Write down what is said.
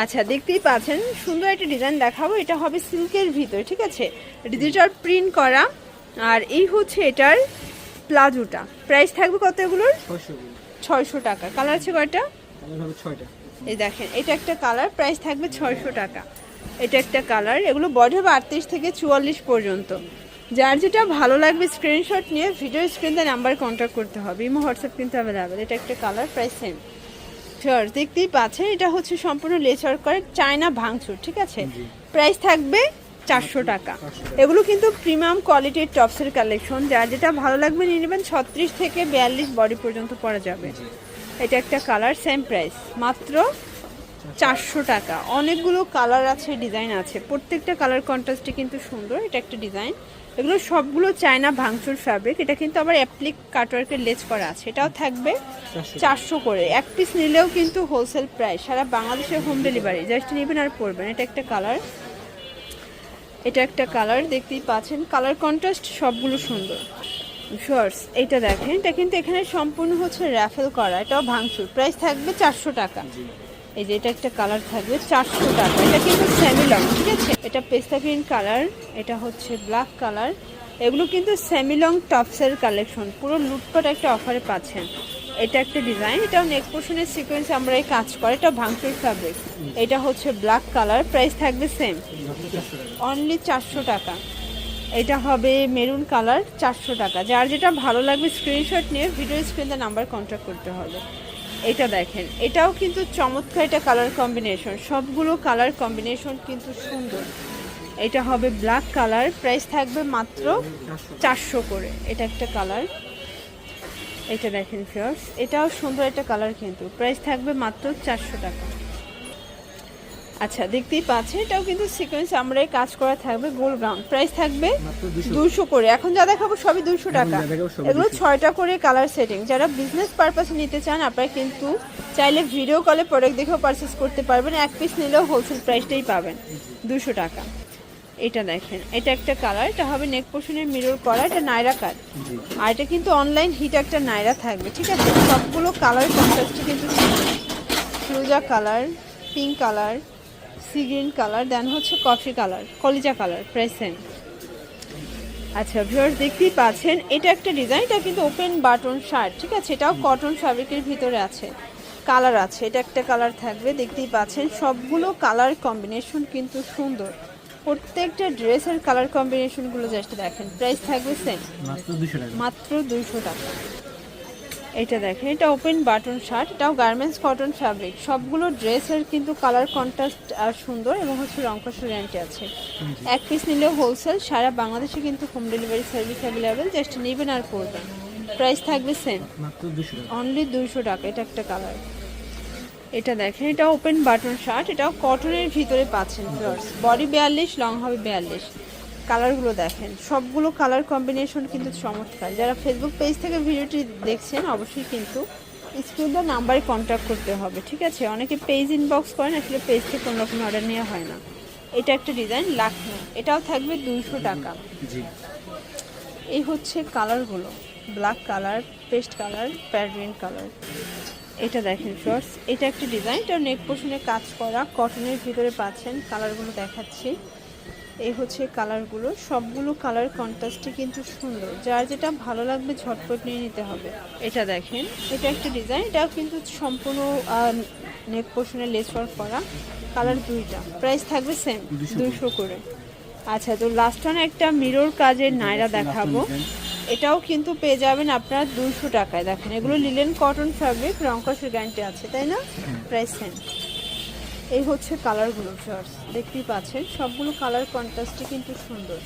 আচ্ছা, দেখতেই পাচ্ছেন সুন্দর একটা ডিজাইন দেখাবো। এটা হবে সিল্কের ভিতরে, ঠিক আছে, ডিজিটাল প্রিন্ট করা। আর এই হচ্ছে এটার প্লাজোটা। প্রাইস থাকবে কত এগুলোর? 600 টাকা। কালার আছে কয়টা? এই দেখেন, এটা একটা কালার, প্রাইস থাকবে 600 টাকা। এটা একটা কালার, এগুলো বডি হবে 38 থেকে 44 পর্যন্ত। যার যেটা ভালো লাগবে স্ক্রিনশট নিয়ে ভিডিও স্ক্রিনে নাম্বার কন্ট্যাক্ট করতে হবে। ইমো হোয়াটসঅ্যাপ কিন্তু অ্যাভেলেবেল। এটা একটা কালার, প্রাইস সেম। শিওর, দেখতেই পাচ্ছেন এটা হচ্ছে সম্পূর্ণ লেস ওয়ার্ক করে চায়না ভাঙচুর, ঠিক আছে। প্রাইস থাকবে 400 টাকা। এগুলো কিন্তু প্রিমিয়াম কোয়ালিটির টপসের কালেকশন। যার যেটা ভালো লাগবে নিয়ে নেবেন। 36 থেকে 42 বডি পর্যন্ত পরা যাবে। এটা একটা কালার, সেম প্রাইস, মাত্র 400 টাকা। অনেকগুলো কালার আছে, ডিজাইন আছে, প্রত্যেকটা কালার কন্ট্রাস্টে কিন্তু সুন্দর। এটা একটা ডিজাইন, এগুলো সবগুলো চায়না ভাঙচুর ফ্যাব্রিক। এটা কিন্তু আবার অ্যাপ্লিক কাটওয়ার্কের লেস করা আছে। এটাও থাকবে 400 করে। এক পিস নিলেও কিন্তু হোলসেল প্রাইস, সারা বাংলাদেশে হোম ডেলিভারি। জাস্ট নেবেন আর পরবেন। এটা একটা কালার, এটা একটা কালার, দেখতেই পাচ্ছেন কালার কন্ট্রাস্ট সবগুলো সুন্দর। শর্টস, এটা দেখেন, এটা কিন্তু এখানে সম্পূর্ণ হচ্ছে র্যাফেল করা। এটাও ভাঙচুর, প্রাইস থাকবে 400 টাকা। এই যে এটা একটা কালার থাকবে 400 টাকা। এটা কিন্তু সেমি লং, ঠিক আছে। এটা পেস্তা গ্রিন কালার, এটা হচ্ছে ব্ল্যাক কালার। এগুলো কিন্তু সেমি লং টপসের কালেকশন, পুরো লুটপাট একটা অফারে পাচ্ছেন। এটা একটা ডিজাইন, এটাও নেক পোর্শনের সিকোয়েন্স আমরা এই কাজ করে। এটা ভাঙচুর ফ্যাব্রিক। এটা হচ্ছে ব্ল্যাক কালার, প্রাইস থাকবে সেম, অনলি 400 টাকা। এটা হবে মেরুন কালার, 400 টাকা। যার যেটা ভালো লাগবে স্ক্রিনশট নিয়ে ভিডিও স্ক্রিনে নাম্বার কন্ট্যাক্ট করতে হবে। এটা দেখেন, এটাও কিন্তু চমৎকার। এটা কালার কম্বিনেশন, সবগুলো কালার কম্বিনেশন কিন্তু সুন্দর। এটা হবে ব্ল্যাক কালার, প্রাইস থাকবে মাত্র 400 করে। এটা একটা কালার, এটা দেখেন ফিয়ার্স, এটাও সুন্দর একটা কালার, কিন্তু প্রাইস থাকবে মাত্র 400 টাকা। আচ্ছা, দেখতেই পাচ্ছেন এটাও কিন্তু সিকোয়েন্স আমরা কাজ করা থাকবে, গোল গ্রাউন্ড। প্রাইস থাকবে 200 করে। এখন যা দেখাবো সবই 200 টাকা। এগুলো 6টা করে কালার সেটিং। যারা বিজনেস পারপাসে নিতে চান আপনারা কিন্তু চাইলে ভিডিও কলে প্রোডাক্ট দেখেও পারচেস করতে পারবেন। এক পিস নিলেও হোলসেল প্রাইসটাই পাবেন, 200 টাকা। এটা দেখেন, এটা একটা কালার, এটা হবে নেক পোর্শনের মিরর করা। এটা নাইরা কাট, আর এটা কিন্তু অনলাইন হিট একটা নাইরা থাকবে, ঠিক আছে। সবগুলো কালার কন্ট্রাস্টে কিন্তু ফিরোজা colour, pink colour, sea green colour, then হচ্ছে কফি কালার, কলিজা কালার, প্রেসেন্ট। আচ্ছা ভিউয়ার্স, দেখতেই পাচ্ছেন এটা একটা ডিজাইন। এটা কিন্তু ওপেন বাটন শার্ট, ঠিক আছে। এটাও কটন ফ্যাব্রিকের ভিতরে আছে, কালার আছে। এটা একটা কালার থাকবে, দেখতেই পাচ্ছেন সবগুলো কালার কম্বিনেশন কিন্তু সুন্দর। প্রত্যেকটা ড্রেসের কালার কম্বিনেশনগুলো জাস্ট দেখেন। প্রাইস থাকবে সেম, মাত্র 200 টাকা। এটা দেখেন, এটা ওপেন বাটন শার্ট, এটাও গার্মেন্টস কটন ফ্যাব্রিক। সবগুলো ড্রেসের কিন্তু কালার কন্ট্রাস্ট আর সুন্দর, এবং হচ্ছে রংকশের গ্যারান্টি আছে। এক পিস নিলেও হোলসেল, সারা বাংলাদেশে কিন্তু home delivery service available. Just নেবেন আর পড়বেন। প্রাইস থাকবে সেম, অনলি 200 টাকা। এটা একটা কালার, এটা দেখেন, এটা ওপেন বাটন শার্ট, এটাও কটনের ভিতরে পাচ্ছেন ফ্লোর্স। বডি 42, লং হবে 42। কালারগুলো দেখেন, সবগুলো কালার কম্বিনেশন কিন্তু চমৎকার। যারা ফেসবুক পেজ থেকে ভিডিওটি দেখছেন অবশ্যই কিন্তু স্ক্রিনের নাম্বারে কন্ট্যাক্ট করতে হবে, ঠিক আছে। অনেকে পেজ ইনবক্স করেন, আসলে পেজ থেকে কোনো রকম অর্ডার নেওয়া হয় না। এটা একটা ডিজাইন লাখনো, এটাও থাকবে 200 টাকা। এই হচ্ছে কালারগুলো, ব্ল্যাক কালার, পেস্ট কালার, প্যারগ্রিন কালার। এটা দেখেন শর্টস, এটা একটা ডিজাইন, এটা নেক পোর্শনে কাজ করা, কটনের ভিতরে পাচ্ছেন। কালারগুলো দেখাচ্ছি, এই হচ্ছে কালারগুলো। সবগুলো কালার কন্ট্রাস্টে কিন্তু সুন্দর। যার যেটা ভালো লাগবে ঝটপট নিয়ে নিতে হবে। এটা দেখেন, এটা একটা ডিজাইন, এটাও কিন্তু সম্পূর্ণ নেক পোর্শনে লেস ওয়ার্ক করা। কালার দুইটা, প্রাইস থাকবে সেম, 200 করে। আচ্ছা, তো লাস্ট ওয়ান একটা মিরর কাজের নাইরা দেখাবো। এটাও কিন্তু পেয়ে যাবেন আপনারা 200 টাকায়। দেখেন, এগুলো লিলেন কটন ফ্যাব্রিক, রংকশের গ্যারান্টি আছে, তাই না। Price same. এই হচ্ছে কালারগুলো শর্টস, দেখতেই পাচ্ছেন সবগুলো কালার কন্ট্রাস্টে কিন্তু সুন্দর।